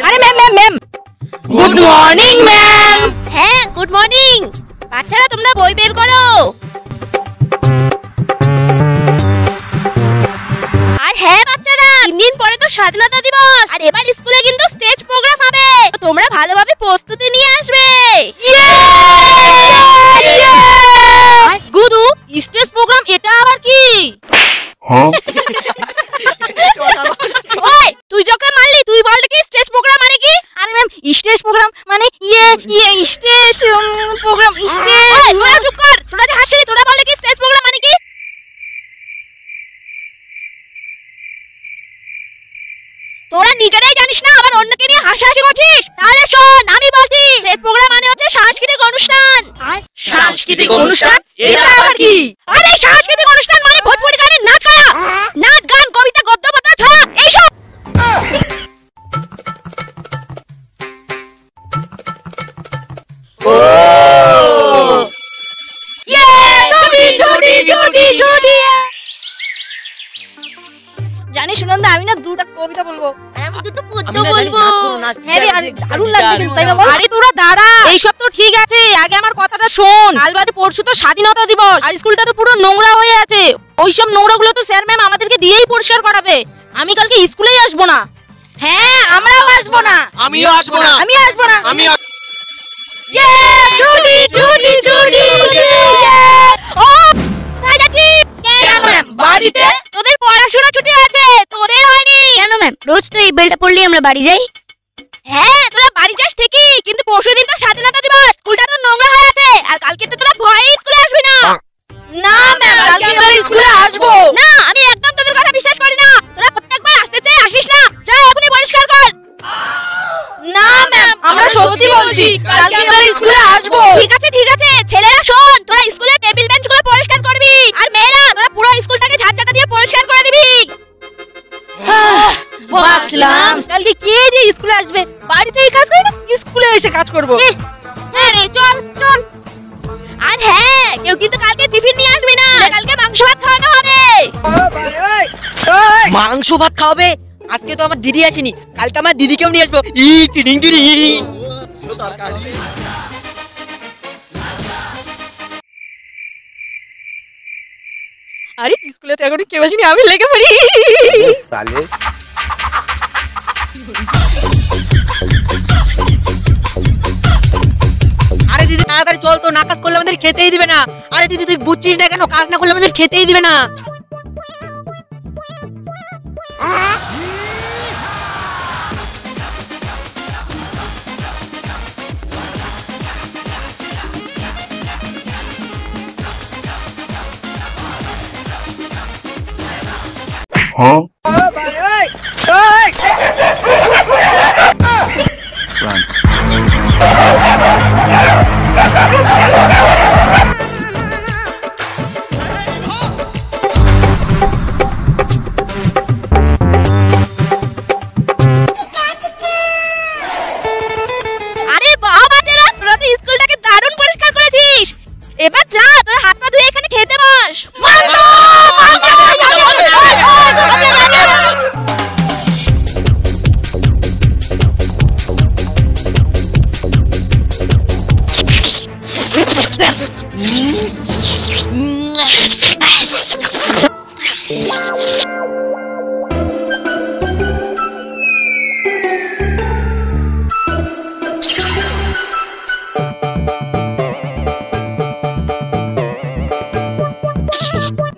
আরে ma'am ma'am ma'am good morning ma'am. হ্যাঁ good morning. বাচ্চারা তোমরা বই বের করো। আর হ্যাঁ বাচ্চারা, 3 দিন পরে তো স্বাধীনতা দিবস, আর এবার স্কুলে কিন্তু স্টেজ প্রোগ্রাম হবে, তোমরা ভালোভাবে প্রস্তুতি নিয়ে আসবে। গুরু, স্টেজ প্রোগ্রাম এটা আবার কি? ওই তুই যখন মারলি তুই বল কি স্টেজ প্রোগ্রাম মানে কি? আরে ম্যাম, স্টেজ প্রোগ্রাম মানে স্টেজ প্রোগ্রাম স্টেজ। তোরা চুপ কর, তোরা যে হাসিলি, তোরা বল কি স্টেজ প্রোগ্রাম মানে কি? তোরা নিজেরাই জানিস না, আবার অন্যকে নিয়ে হাসাহাসি করছিস। তাহলে শোন, আমি বলছি স্টেজ প্রোগ্রাম মানে হচ্ছে সাংস্কৃতিক অনুষ্ঠান। সাংস্কৃতিক অনুষ্ঠান এটা আবার কি? আরে সাংস্কৃতিক অনুষ্ঠান মানে ভোজপুরি গানের নাচ করা, নাচ গান কবিতা গদ্য পদ্য ছড়া এইসব। জানিস সুনন্দা, আমি না দুটো কবিতা বলবো। আমি দুটো পদ্য বলবো। হ্যাঁ রে, আরে দারুণ লাগছে কিন্তু, তাই না বল? আরে তোরা দাঁড়া, এইসব তো ঠিক আছে, আগে আমার কথাটা শোন। কাল বাদে পরশু তো স্বাধীনতা দিবস, আর স্কুলটা তো পুরো নোংরা হয়ে আছে। ওইসব নোংরাগুলো তো স্যার ম্যাম আমাদেরকে দিয়েই পরিষ্কার করাবে। আমি কালকে স্কুলেই আসবো না। হ্যাঁ আমরাও আসবো না। আমিও আসবো না। আমি আসবো না। আমি ছুটি ছুটি ছুটি। ও তাই যাচ্ছি। কেন ম্যাম বাড়িতে? তোদের পড়াশোনা ছুটি আছে, তোদের হয়নি। কেন ম্যাম, রোজ তো এই বেলটা পড়লেই আমরা বাড়ি যাই। হ্যাঁ তোরা বাড়ি যাস ঠিকই, কিন্তু পরশুদিন তো স্বাধীনতা দিবস, স্কুলটা তো নোংরা হয়ে আছে, আর কালকে তো তোরা ভয়ে স্কুলে আসবি না। না ম্যাম, কালকে আমরা স্কুলে আসবো না। আমি একদম তোদের কথা বিশ্বাস করি না। তোরা প্রত্যেকবার আসতে চাই, আসিস না। যা এখনই পরিষ্কার কর। না ম্যাম, আমরা সত্যি বলছি, কালকে আমরা স্কুলে আসবো। ঠিক আছে ঠিক আছে, ছেলেরা শোন, তোরা স্কুলের টেবিল বেঞ্চগুলো পরিষ্কার করবি, আর মেয়েরা তোরা পুরো স্কুলটাকে ঝাড়ঝাঁটা দিয়ে পরিষ্কার করে দিবি। বাঁচলাম। কালকে কে যে স্কুলে আসবে? বাড়িতেই কাজ করে না, স্কুলে এসে কাজ করবো। হ্যাঁ রে, চল চল। আর হ্যাঁ, কেউ কিন্তু কালকে টিফিন নিয়ে আসবি না, কালকে মাংস ভাত খাওয়ানো হবে। মাংস ভাত খাওয়াবে? আজকে তো আমার দিদি আসেনি, কালকে আমার দিদিকেও নিয়ে আসবো। টিডিং টিডিং। আরে স্কুলে তো এখন কেউ আসেনি, আমি লেগে পড়ি। সালে আরে দিদি তাড়াতাড়ি চল, তো না কাজ করলে আমাদের খেতেই দিবে না। আরে দিদি তুই বুঝছিস না কেন, কাজ না করলে আমাদের খেতেই দিবে না। আরে বাহ বাচ্চারা, তোরা তো স্কুলটাকে দারুণ পরিষ্কার করেছিস। এবার যা, তোরা হাত পা ধুয়ে এখানে খেতে বস।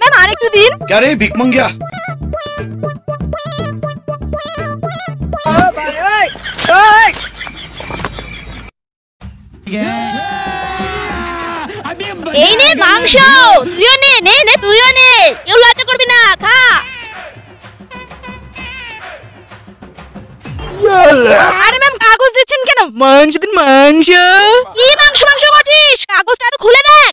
ম্যাম আরেকটু দিন। क्या रे भिक मंगिया? এই নে মাংস, তুইও নে নে নে, তুইও নে, কেউ লজ্জা করবি না, খা। আরে ম্যাম কাগজ দিচ্ছেন কেন? মাংস দিন, মাংস। কি মাংস মাংস করছিস? কাগজটা তো খুলে দেখ।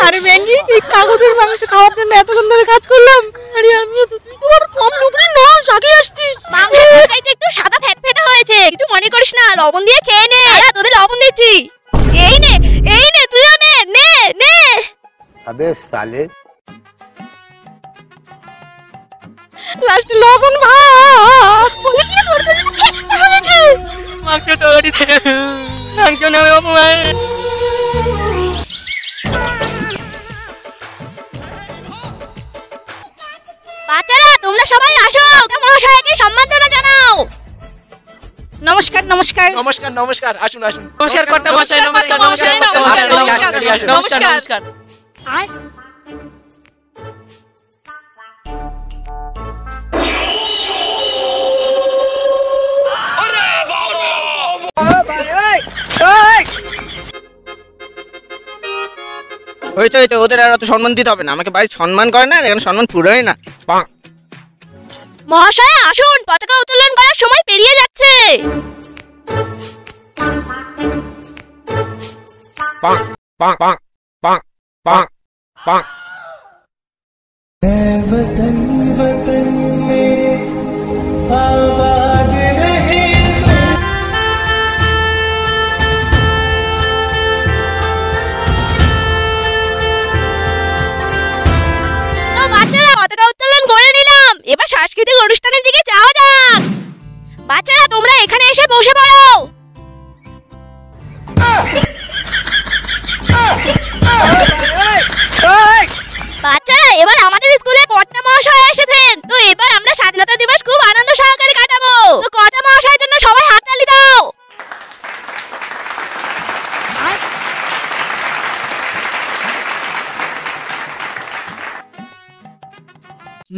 আরে ম্যাঙ্গি, এই কাগজের মাংস খাওয়ার জন্য এতক্ষণ ধরে কাজ করলাম। আরে আমিও তো, তুই তো আর কম লোক না, সাথে আসছিস। মাংস খাইতে একটু সাদা ফ্যাট ফ্যাট হয়েছে, কিছু মনে করিস না, লবণ দিয়ে খেয়ে নে। তোদের লবণ দিচ্ছি। এই নে তুইও নে নে নে। अबे साले লাস্টে লবণ ভাত বলে কি তরকারি খেতে হয়েছে মাংস তরকারিতে মাংস নামে অপমান। বাচ্চারা তোমরা সবাই আসো, মহাশয়কে সম্মাননা জানাও। নমস্কার নমস্কার নমস্কার নমস্কার, আসুন আসুন। নমস্কার কর্তা মশাই, নমস্কার নমস্কার নমস্কার, নমস্কার, নমস্কার নমস্কার। হয়েছে হয়েছে, ওদের আর অত সম্মান দিতে হবে না। আমাকে বাড়ি সম্মান করে না, এখানে সম্মান পুরোই না। মহাশয় আসুন, পতাকা উত্তোলন করার সময় পেরিয়ে যাচ্ছে। পাক পাক পাক পাক পাক পাক। वतन वतन मेरे आबाद रहे तू। তো বাচ্চারা পতাকা উত্তোলন করে নিলাম, এবার সাংস্কৃতিক অনুষ্ঠানের দিকে যাওয়া যাক। বাচ্চারা তোমরা এখানে এসে বসে পড়ো। বাচ্চারা এবার আমাদের স্কুলে কর্তা মহাশয় এসেছেন, তো এবার আমরা স্বাধীনতা দিবস খুব আনন্দ সহকারে কাটাবো। তো কর্তা মহাশয়ের জন্য সবাই হাততালি দাও।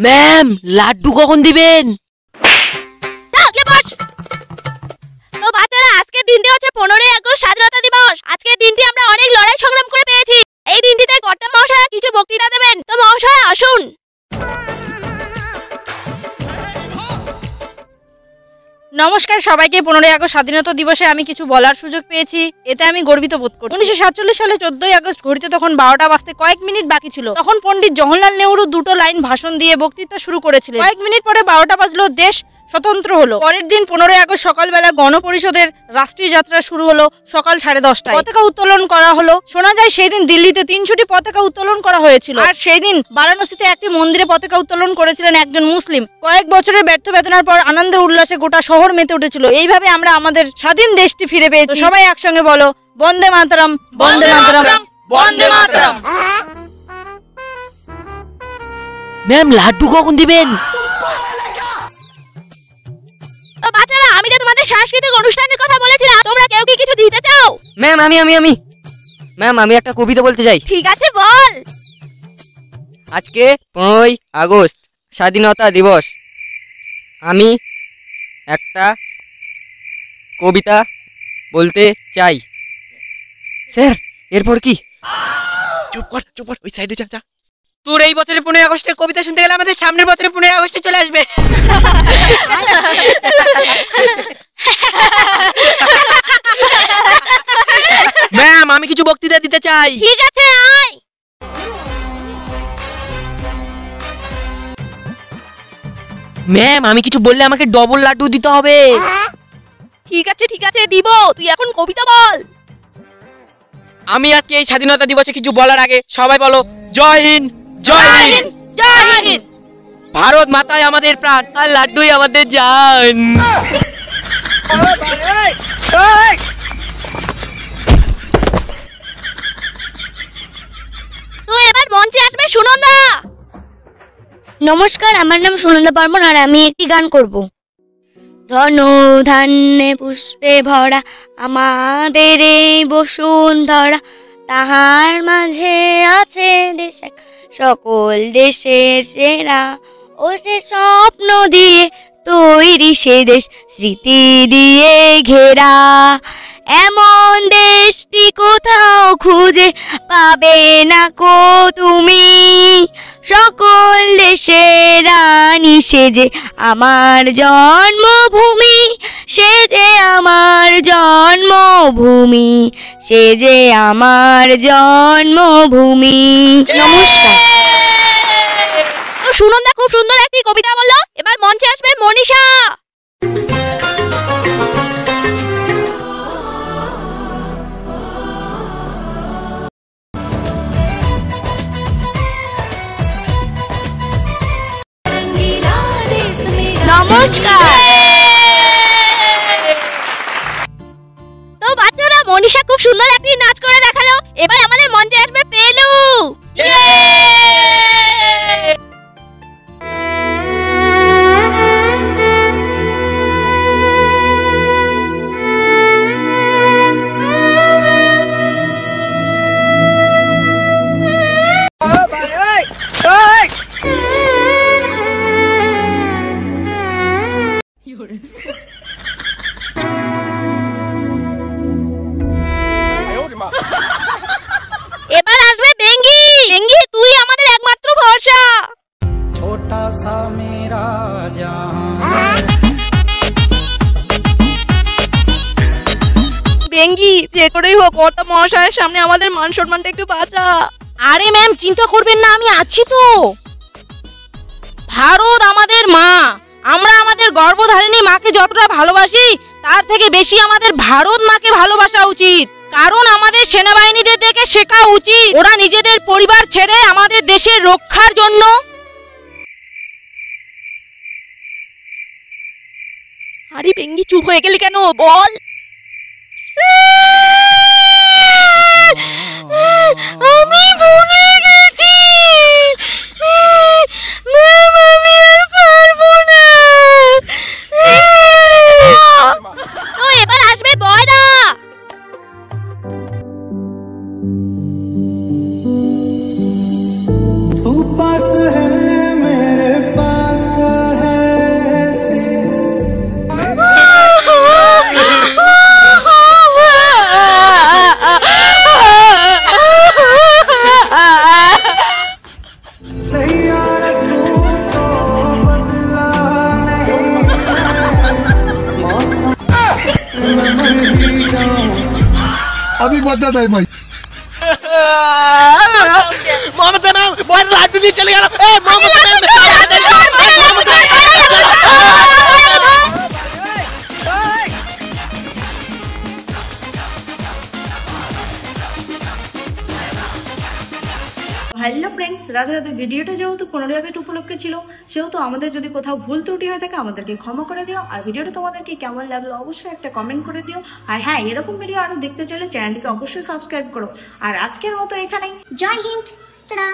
ম্যাম লাড্ডু কখন দিবেন? থাকলে বস। তো বাচ্চারা আজকের দিনটি হচ্ছে 15ই আগস্ট স্বাধীনতা দিবস। আজকের দিনটি আমরা অনেক লড়াই সংগ্রাম করে পেয়েছি। এই দিনটিতে কর্তা মহাশয় কিছু বক্তৃতা দেবেন, তো মহাশয় আসুন। নমস্কার সবাইকে। 15ই আগস্ট স্বাধীনতা দিবসে আমি কিছু বলার সুযোগ পেয়েছি, এতে আমি গর্বিত বোধ করি। 1947 সালে 14ই আগস্ট ঘড়িতে তখন 12টা বাজতে কয়েক মিনিট বাকি ছিল। তখন পণ্ডিত জওহরলাল নেহরু দুটো লাইন ভাষণ দিয়ে বক্তৃতা শুরু করেছিলেন। কয়েক মিনিট পরে 12টা বাজলো, দেশ স্বতন্ত্র হলো। পরের দিন 15ই আগস্ট সকালবেলা গণপরিষদের রাষ্ট্রীয় যাত্রা শুরু হলো সকাল 10:30টায়। পতাকা উত্তোলন করা হলো। শোনা যায় সেই দিন দিল্লিতে 300টি পতাকা উত্তোলন করা হয়েছিল। আর সেই দিন বারাণসীতে একটি মন্দিরে পতাকা উত্তোলন করেছিলেন একজন মুসলিম। কয়েক বছরের ব্যর্থ বেদনার পর আনন্দের উল্লাসে গোটা শহর মেতে উঠেছিল। এইভাবে আমরা আমাদের স্বাধীন দেশটি ফিরে পেয়েছি। সবাই একসঙ্গে বলো, বন্দে মাতরম, বন্দে মাতরম, বন্দে মাতরম। ম্যাম লাড্ডু কখন দিবেন? তো বাচ্চারা আমি যে তোমাদের সাংস্কৃতিক অনুষ্ঠানের কথা বলেছিলাম, তোমরা কেউ কি কিছু দিতে চাও? ম্যাম ম্যাম আমি একটা কবিতা বলতে চাই। ঠিক আছে বল। আজকে 15ই আগস্ট স্বাধীনতা দিবস। আমি একটা কবিতা বলতে চাই। স্যার এরপর কি? চুপ কর, ওই সাইডে যা যা। তোর এই বছরে 15ই আগস্টের কবিতা শুনতে গেলে আমাদের সামনের বছরে 15ই আগস্টে চলে আসবে। ম্যাম আমি কিছু বক্তৃতা দিতে চাই। ঠিক আছে আয়। ম্যাম আমি কিছু বললে আমাকে ডবল লাড্ডু দিতে হবে। ঠিক আছে দিব, তুই এখন কবিতা বল। আমি আজকে এই স্বাধীনতা দিবসে কিছু বলার আগে সবাই বলো জয় হিন্দ, জয় হিন্দ, জয় হিন্দ। ভারত মাতাই আমাদের প্রাণ, আর লাড্ডুই আমাদের জান। তো এবার মঞ্চে আসবে সুনন্দা। নমস্কার, আমার নাম সুনন্দা বর্মন আর আমি একটি গান করব। ধন ধান্যে পুষ্পে ভরা আমাদের এই বসুন্ধরা, তাহার মাঝে আছে দেশ এক সকল দেশের সেরা। ও সে স্বপ্ন দিয়ে তৈরি সে দেশ, স্মৃতি দিয়ে ঘেরা। এমন দেশটি কোথাও খুঁজে পাবে না কো তুমি। সকল দেশের রানী সে যে আমার জন্মভূমি, সে যে আমার জন্মভূমি, সে যে আমার জন্মভূমি। নমস্কার। তো সুনন্দা খুব সুন্দর একটি কবিতা বললো। এবার মঞ্চে আসবে মনীষা। যে করেই হোক কর্তা মহাশয়ের সামনে আমাদের মান সম্মানটা একটু বাঁচা। আরে ম্যাম চিন্তা করবেন না, আমি আছি তো। ভারত আমাদের মা, আমরা আমাদের গর্ভধারিণী মাকে যতটা ভালোবাসি তার থেকে বেশি আমাদের ভারত মাকে ভালোবাসা উচিত। কারণ আমাদের সেনাবাহিনীদের দেখে শেখা উচিত, ওরা নিজেদের পরিবার ছেড়ে আমাদের দেশের রক্ষার জন্য। আরে বেঙ্গি চুপ হয়ে গেলি কেন, বল। আমি ভুলে গেছি ম্যাম, আমি আর পারবো না। তো এবার আসবে বয়দা। तू पास है मेरे पास है ऐसे सैयारा तू तो बदला नहीं मौसम मैं मर ही जाऊं अभी बता दे भाई মমতা ম্যাম বয়ের লাড্ডু নিয়ে চলে গেল। Mamata ma'am hello friends, Radhe Radhe. ভিডিওটা যেহেতু 15 আগস্ট উপলক্ষে ছিল, সেহেতু আমাদের যদি কোথাও ভুল ত্রুটি হয়ে থাকে আমাদেরকে ক্ষমা করে দিও। আর ভিডিওটা তোমাদেরকে কেমন লাগলো অবশ্যই একটা কমেন্ট করে দিও। আর হ্যাঁ, এরকম ভিডিও আরো দেখতে চাইলে চ্যানেলটিকে অবশ্যই সাবস্ক্রাইব করো। আর আজকের মতো এখানেই। জয় হিন্দ। টাটা।